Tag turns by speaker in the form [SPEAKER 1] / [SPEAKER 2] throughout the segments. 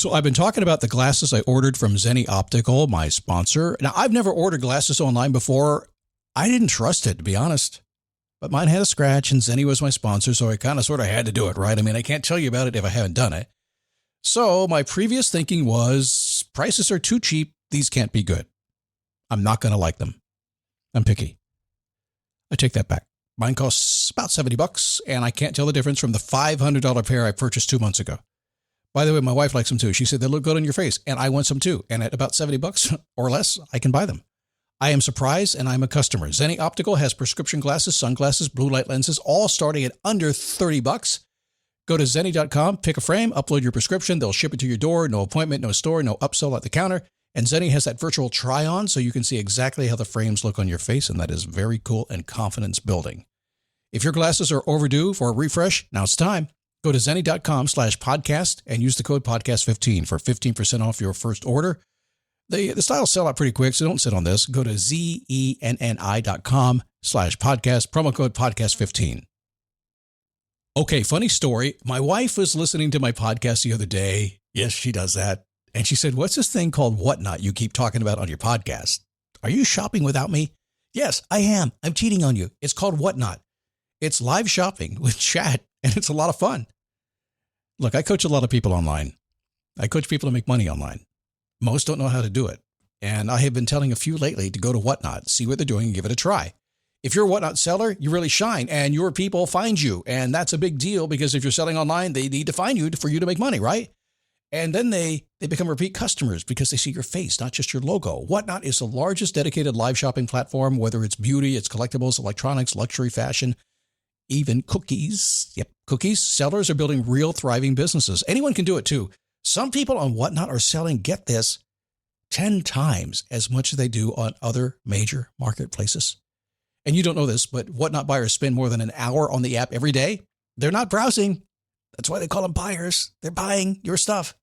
[SPEAKER 1] So I've been talking about the glasses I ordered from Zenni Optical, my sponsor. Now, I've never ordered glasses online before. I didn't trust it, to be honest. But mine had a scratch, and Zenni was my sponsor, so I kind of sort of had to do it, right? I mean, I can't tell you about it if I haven't done it. So my previous thinking was, prices are too cheap. These can't be good. I'm not going to like them. I'm picky. I take that back. Mine costs about $70, and I can't tell the difference from the $500 pair I purchased 2 months ago. By the way, my wife likes them too. She said they look good on your face, and I want some too. And at about $70 or less, I can buy them. I am surprised, and I'm a customer. Zenni Optical has prescription glasses, sunglasses, blue light lenses, all starting at under $30. Go to Zenni.com, pick a frame, upload your prescription. They'll ship it to your door. No appointment, no store, no upsell at the counter. And Zenni has that virtual try-on, so you can see exactly how the frames look on your face, and that is very cool and confidence building. If your glasses are overdue for a refresh, now it's time. Go to Zenni.com/podcast and use the code podcast15 for 15% off your first order. The styles sell out pretty quick, so don't sit on this. Go to Zenni.com/podcast, promo code podcast15. Okay, funny story. My wife was listening to my podcast the other day. Yes, she does that. And she said, what's this thing called Whatnot you keep talking about on your podcast? Are you shopping without me? Yes, I am. I'm cheating on you. It's called Whatnot. It's live shopping with chat, and it's a lot of fun. Look, I coach a lot of people online. I coach people to make money online. Most don't know how to do it. And I have been telling a few lately to go to Whatnot, see what they're doing, and give it a try. If you're a Whatnot seller, you really shine, and your people find you. And that's a big deal because if you're selling online, they need to find you for you to make money, right? And then they become repeat customers because they see your face, not just your logo. Whatnot is the largest dedicated live shopping platform, whether it's beauty, it's collectibles, electronics, luxury, fashion, even cookies. Yep, cookies. Sellers are building real thriving businesses. Anyone can do it too. Some people on Whatnot are selling, get this, 10 times as much as they do on other major marketplaces. And you don't know this, but Whatnot buyers spend more than an hour on the app every day. They're not browsing. That's why they call them buyers. They're buying your stuff.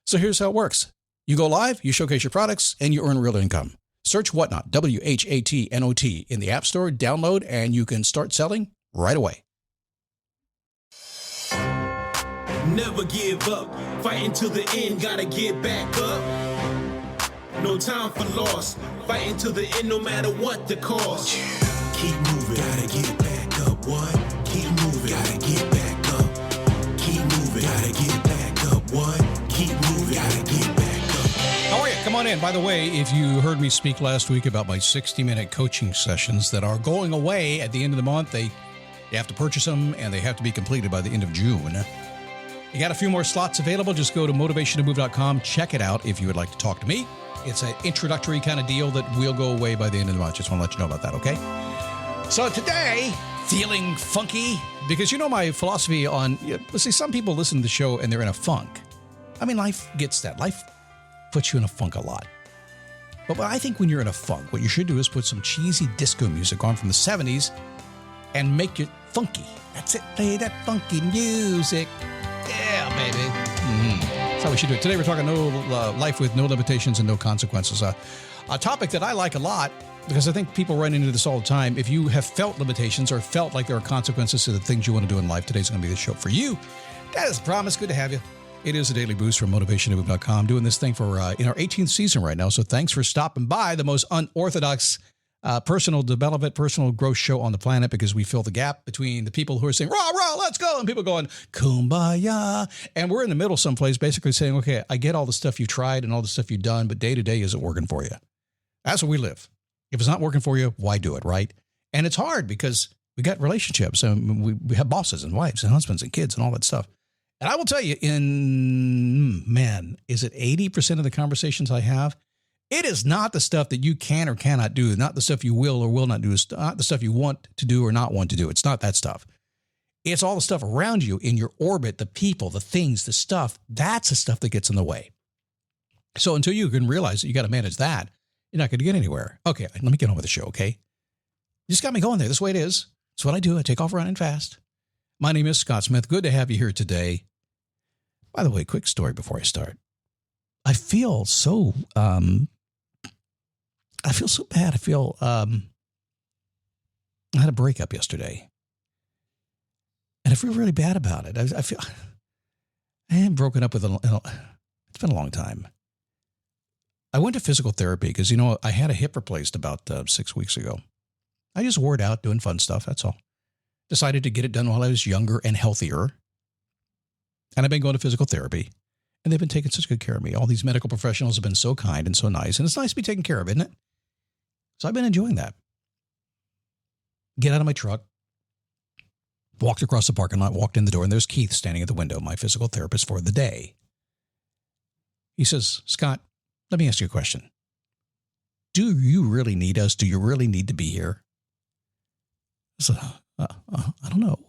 [SPEAKER 1] So here's how it works. You go live, you showcase your products, and you earn real income. Search Whatnot, WHATNOT, in the App Store, download, and you can start selling right away.
[SPEAKER 2] Never give up, fighting till the end, gotta get back up. No time for loss, fighting till the end no matter what the cost. Keep moving, gotta get back up, what? Keep moving, gotta get back up. Keep moving, gotta get back up, what? Keep moving, gotta get back up.
[SPEAKER 1] How are you? Come on in. By the way, if you heard me speak last week about my 60-minute coaching sessions that are going away at the end of the month, you have to purchase them, and they have to be completed by the end of June. You got a few more slots available. Just go to motivationtomove.com. Check it out if you would like to talk to me. It's an introductory kind of deal that will go away by the end of the month. Just want to let you know about that, okay? So today, feeling funky, because you know my philosophy on, let's see, some people listen to the show and they're in a funk. I mean, life gets that. Life puts you in a funk a lot. But I think when you're in a funk, what you should do is put some cheesy disco music on from the 70s and make it funky. That's it. Play that funky music. Yeah, baby. That's how we should do it. Today we're talking life with no limitations and no consequences. A topic that I like a lot because I think people run into this all the time. If you have felt limitations or felt like there are consequences to the things you want to do in life, today's going to be the show for you. That is a promise. Good to have you. It is a daily boost from motivationtomove.com. Doing this thing for in our 18th season right now. So thanks for stopping by. The most unorthodox personal development, personal growth show on the planet, because we fill the gap between the people who are saying, rah, rah, let's go, and people going, kumbaya. And we're in the middle someplace basically saying, okay, I get all the stuff you tried and all the stuff you've done, but day to day isn't working for you. That's where we live. If it's not working for you, why do it, right? And it's hard because we got relationships and we have bosses and wives and husbands and kids and all that stuff. And I will tell you, is it 80% of the conversations I have? It is not the stuff that you can or cannot do, not the stuff you will or will not do. It's not the stuff you want to do or not want to do. It's not that stuff. It's all the stuff around you in your orbit, the people, the things, the stuff. That's the stuff that gets in the way. So until you can realize that you got to manage that, you're not going to get anywhere. Okay, let me get on with the show, okay? You just got me going there. This way it is. It's what I do. I take off running fast. My name is Scott Smith. Good to have you here today. By the way, quick story before I start. I feel so bad. I feel, I had a breakup yesterday and I feel really bad about it. I feel I am broken up with It's been a long time. I went to physical therapy because, I had a hip replaced about 6 weeks ago. I just wore it out doing fun stuff. That's all. Decided to get it done while I was younger and healthier. And I've been going to physical therapy. And they've been taking such good care of me. All these medical professionals have been so kind and so nice. And it's nice to be taken care of, isn't it? So I've been enjoying that. Get out of my truck. Walked across the parking lot, walked in the door, and there's Keith standing at the window, my physical therapist for the day. He says, Scott, let me ask you a question. Do you really need us? Do you really need to be here? I said, I don't know.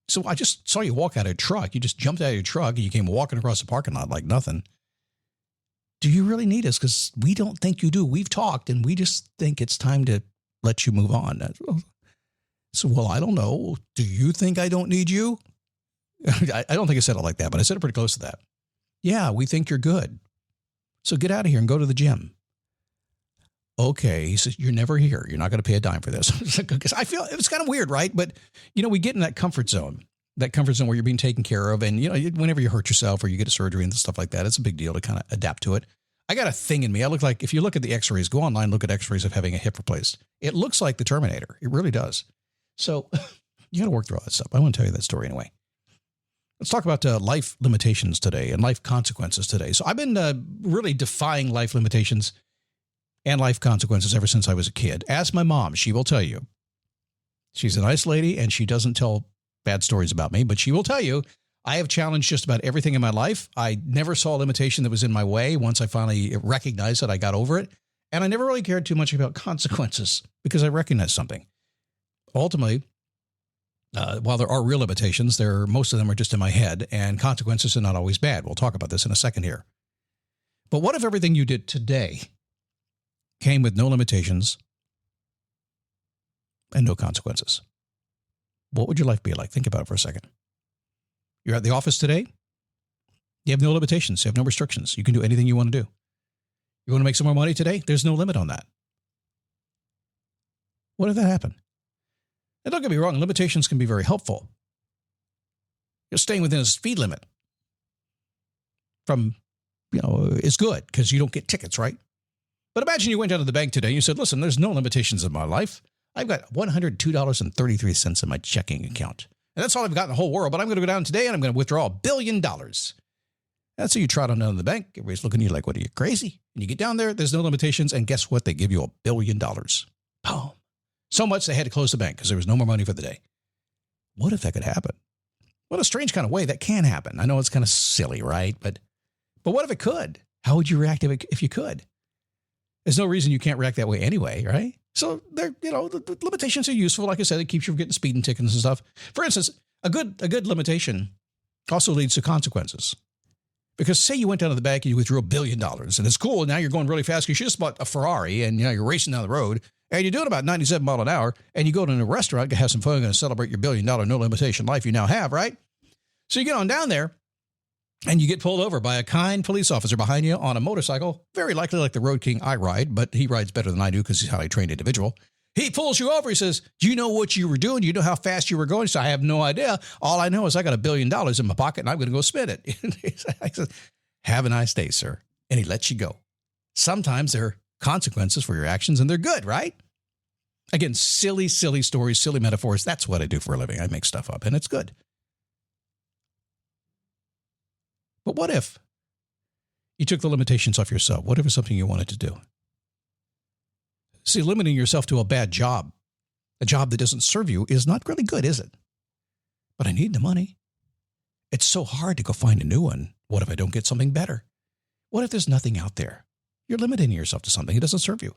[SPEAKER 1] So I just saw you walk out of your truck. You just jumped out of your truck and you came walking across the parking lot like nothing. Do you really need us? Because we don't think you do. We've talked and we just think it's time to let you move on. So, well, I don't know. Do you think I don't need you? I don't think I said it like that, but I said it pretty close to that. Yeah, we think you're good. So get out of here and go to the gym. Okay. He says, you're never here. You're not going to pay a dime for this. Because I feel it was kind of weird, right? But, we get in that comfort zone where you're being taken care of. And, whenever you hurt yourself or you get a surgery and stuff like that, it's a big deal to kind of adapt to it. I got a thing in me. I look like, if you look at the x-rays, go online, look at x-rays of having a hip replaced. It looks like the Terminator. It really does. So you got to work through all that stuff. I want to tell you that story anyway. Let's talk about life limitations today and life consequences today. So I've been really defying life limitations and life consequences ever since I was a kid. Ask my mom. She will tell you. She's a nice lady and she doesn't tell bad stories about me, but she will tell you I have challenged just about everything in my life. I never saw a limitation that was in my way. Once I finally recognized it, I got over it. And I never really cared too much about consequences because I recognized something. Ultimately, while there are real limitations, most of them are just in my head, and consequences are not always bad. We'll talk about this in a second here. But what if everything you did today came with no limitations and no consequences? What would your life be like? Think about it for a second. You're at the office today. You have no limitations. You have no restrictions. You can do anything you want to do. You want to make some more money today? There's no limit on that. What if that happened? And don't get me wrong, limitations can be very helpful. You're staying within a speed limit is good because you don't get tickets, right? But imagine you went down to the bank today and you said, listen, there's no limitations in my life. I've got $102.33 in my checking account. And that's all I've got in the whole world. But I'm going to go down today and I'm going to withdraw $1 billion. That's so you trot on down to the bank. Everybody's looking at you like, what are you, crazy? And you get down there, there's no limitations. And guess what? They give you $1 billion. Boom. So much they had to close the bank because there was no more money for the day. What if that could happen? What a strange kind of way that can happen. I know it's kind of silly, right? But what if it could? How would you react if you could? There's no reason you can't react that way anyway, right? So the limitations are useful. Like I said, it keeps you from getting speeding tickets and stuff. For instance, a good limitation also leads to consequences. Because say you went down to the bank and you withdrew $1 billion and it's cool. And now you're going really fast because you just bought a Ferrari and you're racing down the road and you're doing about 97 miles an hour and you go to a restaurant to have some fun and celebrate your $1 billion no limitation life you now have, right? So you get on down there and you get pulled over by a kind police officer behind you on a motorcycle, very likely like the Road King I ride, but he rides better than I do because he's a highly trained individual. He pulls you over. He says, do you know what you were doing? Do you know how fast you were going? So I have no idea. All I know is I got $1 billion in my pocket and I'm going to go spend it. I said, have a nice day, sir. And he lets you go. Sometimes there are consequences for your actions and they're good, right? Again, silly stories, silly metaphors. That's what I do for a living. I make stuff up and it's good. But what if you took the limitations off yourself? What if it's something you wanted to do? See, limiting yourself to a bad job, a job that doesn't serve you, is not really good, is it? But I need the money. It's so hard to go find a new one. What if I don't get something better? What if there's nothing out there? You're limiting yourself to something that doesn't serve you.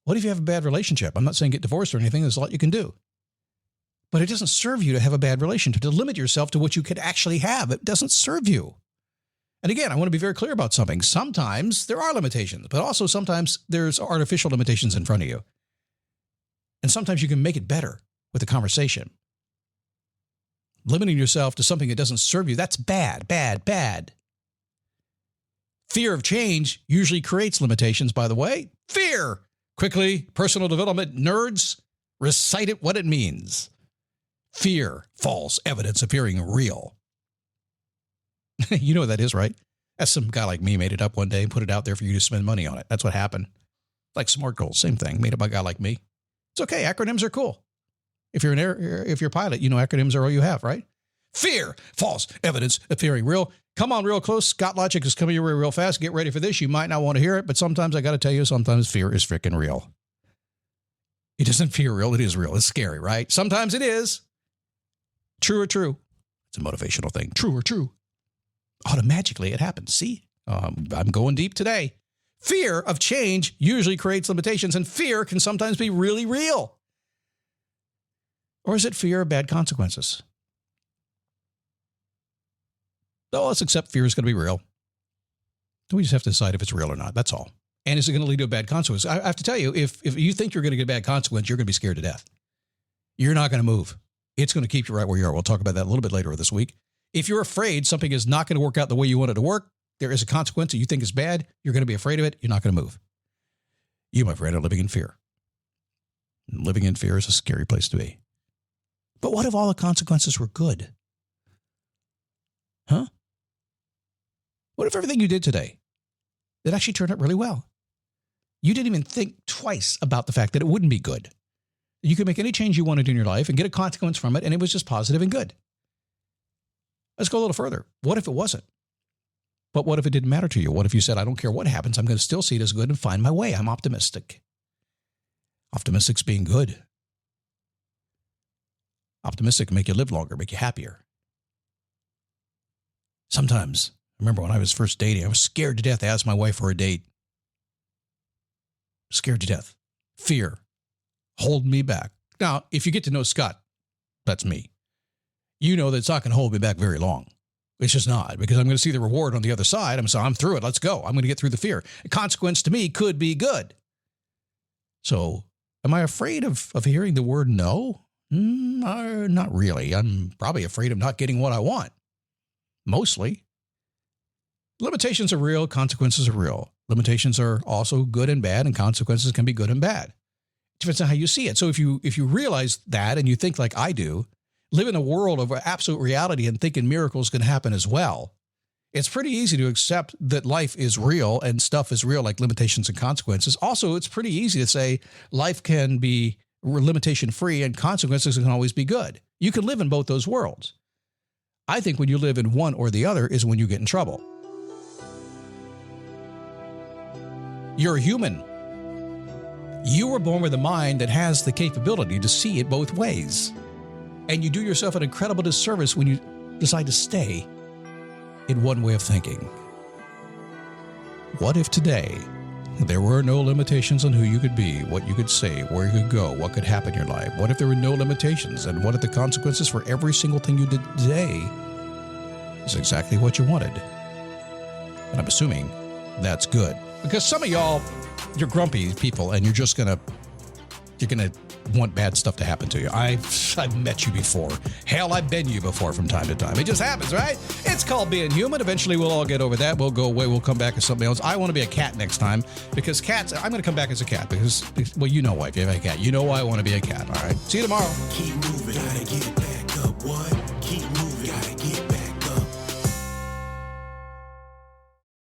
[SPEAKER 1] What if you have a bad relationship? I'm not saying get divorced or anything. There's a lot you can do. But it doesn't serve you to have a bad relationship, to limit yourself to what you could actually have. It doesn't serve you. And again, I want to be very clear about something. Sometimes there are limitations, but also sometimes there's artificial limitations in front of you. And sometimes you can make it better with a conversation. Limiting yourself to something that doesn't serve you, that's bad, bad, bad. Fear of change usually creates limitations, by the way. Fear. Quickly, personal development nerds, recite it what it means. Fear, false evidence appearing real. You know what that is, right? As some guy like me made it up one day and put it out there for you to spend money on it. That's what happened. Like SMART goals, same thing, made up by a guy like me. It's okay. Acronyms are cool. If you're a pilot, you know acronyms are all you have, right? Fear, false evidence appearing real. Come on real close. Scott Logic is coming your way real fast. Get ready for this. You might not want to hear it, but sometimes I got to tell you, sometimes fear is freaking real. It doesn't feel real. It is real. It's scary, right? Sometimes it is. True or true? It's a motivational thing. True or true? Automatically it happens. See, I'm going deep today. Fear of change usually creates limitations, and fear can sometimes be really real. Or is it fear of bad consequences? So let's accept fear is going to be real. We just have to decide if it's real or not. That's all. And is it going to lead to a bad consequence? I have to tell you, if you think you're going to get a bad consequence, you're going to be scared to death. You're not going to move. It's going to keep you right where you are. We'll talk about that a little bit later this week. If you're afraid something is not going to work out the way you want it to work, there is a consequence that you think is bad, you're going to be afraid of it, you're not going to move. You, my friend, are living in fear. Living in fear is a scary place to be. But what if all the consequences were good? Huh? What if everything you did today, it actually turned out really well? You didn't even think twice about the fact that it wouldn't be good. You could make any change you wanted in your life and get a consequence from it, and it was just positive and good. Let's go a little further. What if it wasn't? But what if it didn't matter to you? What if you said, I don't care what happens, I'm going to still see it as good and find my way. I'm optimistic. Optimistic's being good. Optimistic can make you live longer, make you happier. Sometimes, I remember when I was first dating, I was scared to death to ask my wife for a date. Scared to death. Fear. Hold me back. Now, if you get to know Scott, that's me. You know that it's not going to hold me back very long. It's just not, because I'm going to see the reward on the other side. I'm through it. Let's go. I'm going to get through the fear. A consequence to me could be good. So, am I afraid of hearing the word no? Not really. I'm probably afraid of not getting what I want. Mostly. Limitations are real. Consequences are real. Limitations are also good and bad, and consequences can be good and bad. It depends on how you see it. So if you realize that and you think like I do, live in a world of absolute reality and thinking miracles can happen as well, it's pretty easy to accept that life is real and stuff is real, like limitations and consequences. Also, it's pretty easy to say life can be limitation-free and consequences can always be good. You can live in both those worlds. I think when you live in one or the other is when you get in trouble. You're a human. You were born with a mind that has the capability to see it both ways. And you do yourself an incredible disservice when you decide to stay in one way of thinking. What if today there were no limitations on who you could be, what you could say, where you could go, what could happen in your life? What if there were no limitations? And what if the consequences for every single thing you did today is exactly what you wanted? And I'm assuming that's good. Because some of y'all, you're grumpy people and you're gonna want bad stuff to happen to you. I've met you before. Hell, I've been you before from time to time. It just happens, right? It's called being human. Eventually, we'll all get over that. We'll go away. We'll come back as something else. I want to be a cat next time because cats, I'm going to come back as a cat because, well, you know why. If you have a cat, you know why I want to be a cat. All right. See you tomorrow.
[SPEAKER 2] Keep moving. Gotta get back up. What? Keep moving.